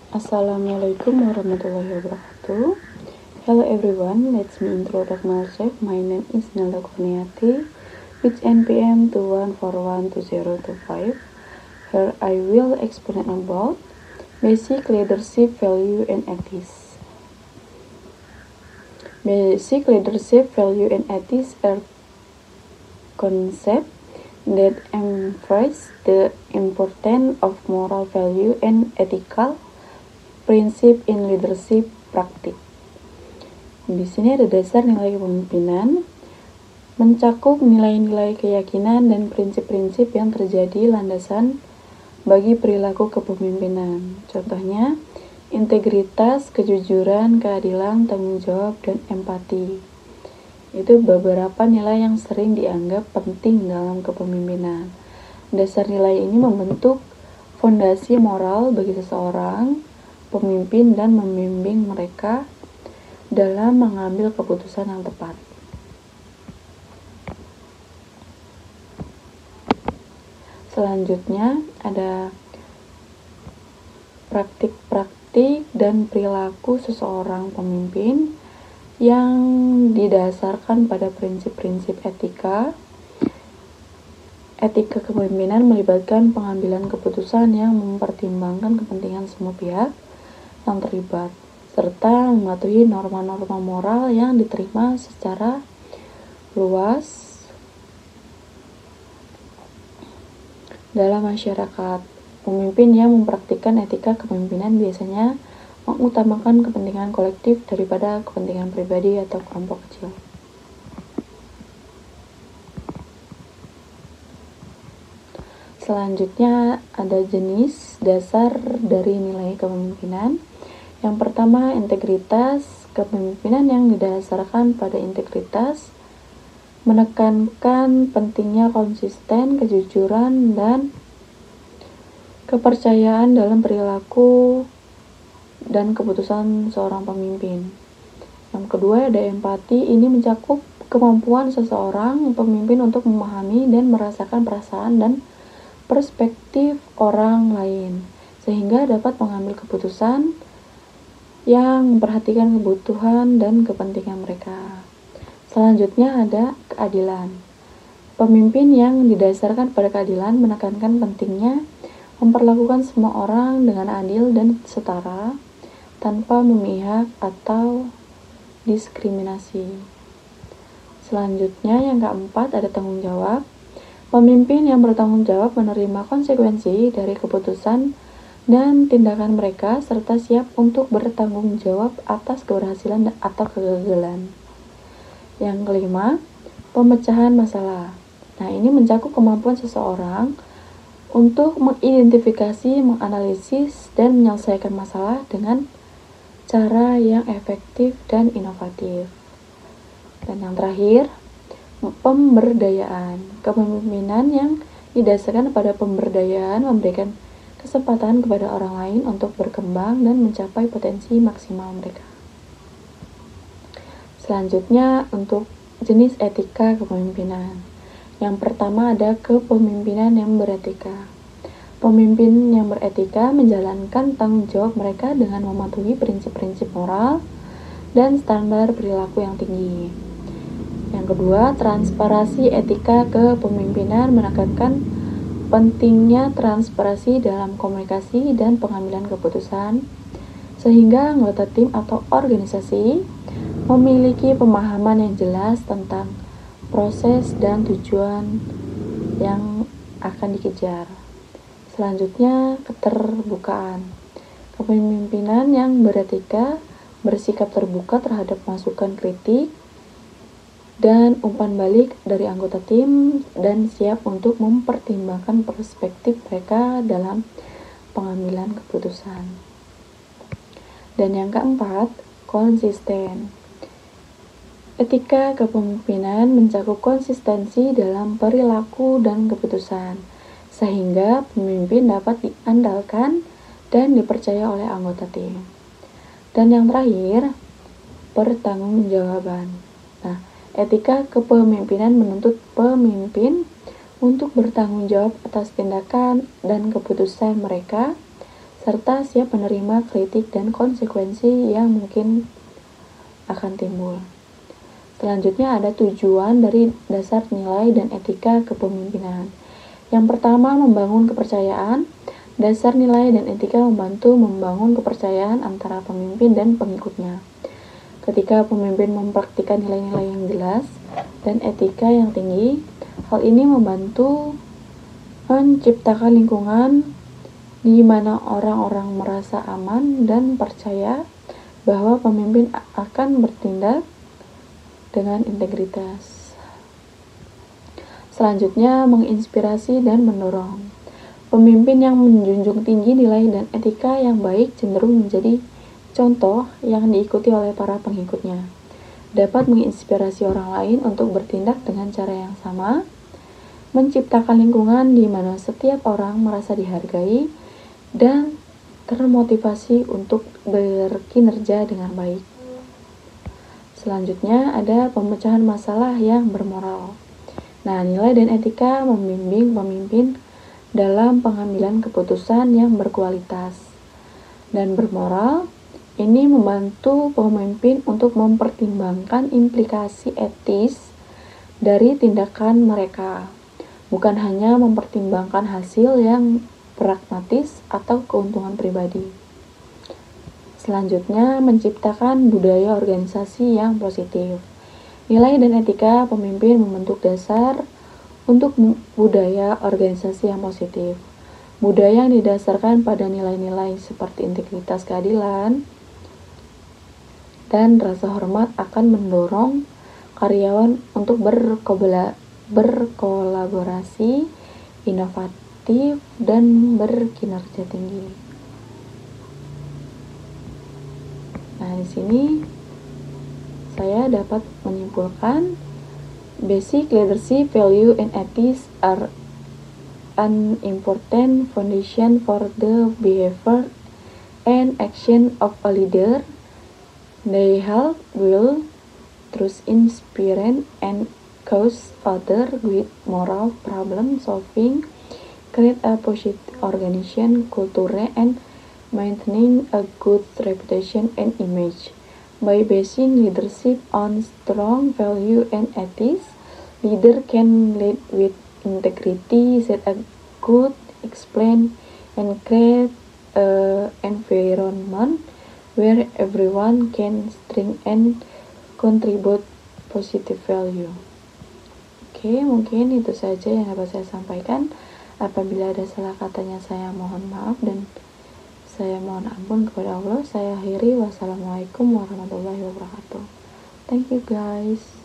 Assalamualaikum warahmatullahi wabarakatuh. Hello everyone, let me introduce myself. My name is Nela Kurniati with NPM 2141205. Here I will explain about basic leadership value and ethics. Basic leadership value and ethics are concepts that emphasize the importance of moral value and ethical prinsip in leadership practice. Di sini ada dasar nilai kepemimpinan, mencakup nilai-nilai keyakinan dan prinsip-prinsip yang terjadi landasan bagi perilaku kepemimpinan. Contohnya, integritas, kejujuran, keadilan, tanggung jawab, dan empati. Itu beberapa nilai yang sering dianggap penting dalam kepemimpinan. Dasar nilai ini membentuk fondasi moral bagi seseorang pemimpin dan membimbing mereka dalam mengambil keputusan yang tepat. Selanjutnya ada praktik-praktik dan perilaku seseorang pemimpin yang didasarkan pada prinsip-prinsip etika. Etika kepemimpinan melibatkan pengambilan keputusan yang mempertimbangkan kepentingan semua pihak yang terlibat, serta mematuhi norma-norma moral yang diterima secara luas dalam masyarakat. Pemimpin yang mempraktikkan etika kepemimpinan biasanya mengutamakan kepentingan kolektif daripada kepentingan pribadi atau kelompok kecil. Selanjutnya ada jenis dasar dari nilai kepemimpinan. Yang pertama, integritas. Kepemimpinan yang didasarkan pada integritas menekankan pentingnya konsisten, kejujuran, dan kepercayaan dalam perilaku dan keputusan seorang pemimpin. Yang kedua ada empati. Ini mencakup kemampuan seseorang pemimpin untuk memahami dan merasakan perasaan dan perspektif orang lain, sehingga dapat mengambil keputusan yang memperhatikan kebutuhan dan kepentingan mereka. Selanjutnya ada keadilan. Pemimpin yang didasarkan pada keadilan menekankan pentingnya memperlakukan semua orang dengan adil dan setara, tanpa memihak atau diskriminasi. Selanjutnya yang keempat ada tanggung jawab. Pemimpin yang bertanggung jawab menerima konsekuensi dari keputusan dan tindakan mereka serta siap untuk bertanggung jawab atas keberhasilan atau kegagalan. Yang kelima, pemecahan masalah. Nah, ini mencakup kemampuan seseorang untuk mengidentifikasi, menganalisis, dan menyelesaikan masalah dengan cara yang efektif dan inovatif. Dan yang terakhir, pemberdayaan. Kepemimpinan yang didasarkan pada pemberdayaan memberikan kesempatan kepada orang lain untuk berkembang dan mencapai potensi maksimal mereka. Selanjutnya untuk jenis etika kepemimpinan. Yang pertama ada kepemimpinan yang beretika. Pemimpin yang beretika menjalankan tanggung jawab mereka dengan mematuhi prinsip-prinsip moral dan standar perilaku yang tinggi. Yang kedua, transparansi. Etika kepemimpinan menekankan pentingnya transparansi dalam komunikasi dan pengambilan keputusan, sehingga anggota tim atau organisasi memiliki pemahaman yang jelas tentang proses dan tujuan yang akan dikejar. Selanjutnya, keterbukaan. Kepemimpinan yang beretika bersikap terbuka terhadap masukan kritik dan umpan balik dari anggota tim dan siap untuk mempertimbangkan perspektif mereka dalam pengambilan keputusan. Dan yang keempat, konsisten. Etika kepemimpinan mencakup konsistensi dalam perilaku dan keputusan, sehingga pemimpin dapat diandalkan dan dipercaya oleh anggota tim. Dan yang terakhir, pertanggungjawaban. Nah, etika kepemimpinan menuntut pemimpin untuk bertanggung jawab atas tindakan dan keputusan mereka, serta siap menerima kritik dan konsekuensi yang mungkin akan timbul. Selanjutnya ada tujuan dari dasar nilai dan etika kepemimpinan. Yang pertama, membangun kepercayaan. Dasar nilai dan etika membantu membangun kepercayaan antara pemimpin dan pengikutnya. Ketika pemimpin mempraktikkan nilai-nilai yang jelas dan etika yang tinggi, hal ini membantu menciptakan lingkungan di mana orang-orang merasa aman dan percaya bahwa pemimpin akan bertindak dengan integritas. Selanjutnya, menginspirasi dan mendorong. Pemimpin yang menjunjung tinggi nilai dan etika yang baik cenderung menjadi contoh yang diikuti oleh para pengikutnya. Dapat menginspirasi orang lain untuk bertindak dengan cara yang sama, menciptakan lingkungan di mana setiap orang merasa dihargai dan termotivasi untuk berkinerja dengan baik. Selanjutnya ada pemecahan masalah yang bermoral. Nah, nilai dan etika membimbing pemimpin dalam pengambilan keputusan yang berkualitas dan bermoral. Ini membantu pemimpin untuk mempertimbangkan implikasi etis dari tindakan mereka, bukan hanya mempertimbangkan hasil yang pragmatis atau keuntungan pribadi. Selanjutnya, menciptakan budaya organisasi yang positif. Nilai dan etika pemimpin membentuk dasar untuk budaya organisasi yang positif. Budaya yang didasarkan pada nilai-nilai seperti integritas, keadilan, dan rasa hormat akan mendorong karyawan untuk berkolaborasi, inovatif, dan berkinerja tinggi. Nah, di sini saya dapat menyimpulkan basic leadership value and ethics are an important foundation for the behavior and action of a leader. They help build trust, inspire, and cause others with moral problem solving, create a positive organization culture, and maintaining a good reputation and image. By basing leadership on strong value and ethics, leader can lead with integrity, set a good explain, and create an environment where everyone can strengthen and contribute positive value. Oke, mungkin itu saja yang dapat saya sampaikan. Apabila ada salah katanya, saya mohon maaf dan saya mohon ampun kepada Allah. Saya akhiri. Wassalamualaikum warahmatullahi wabarakatuh. Thank you guys.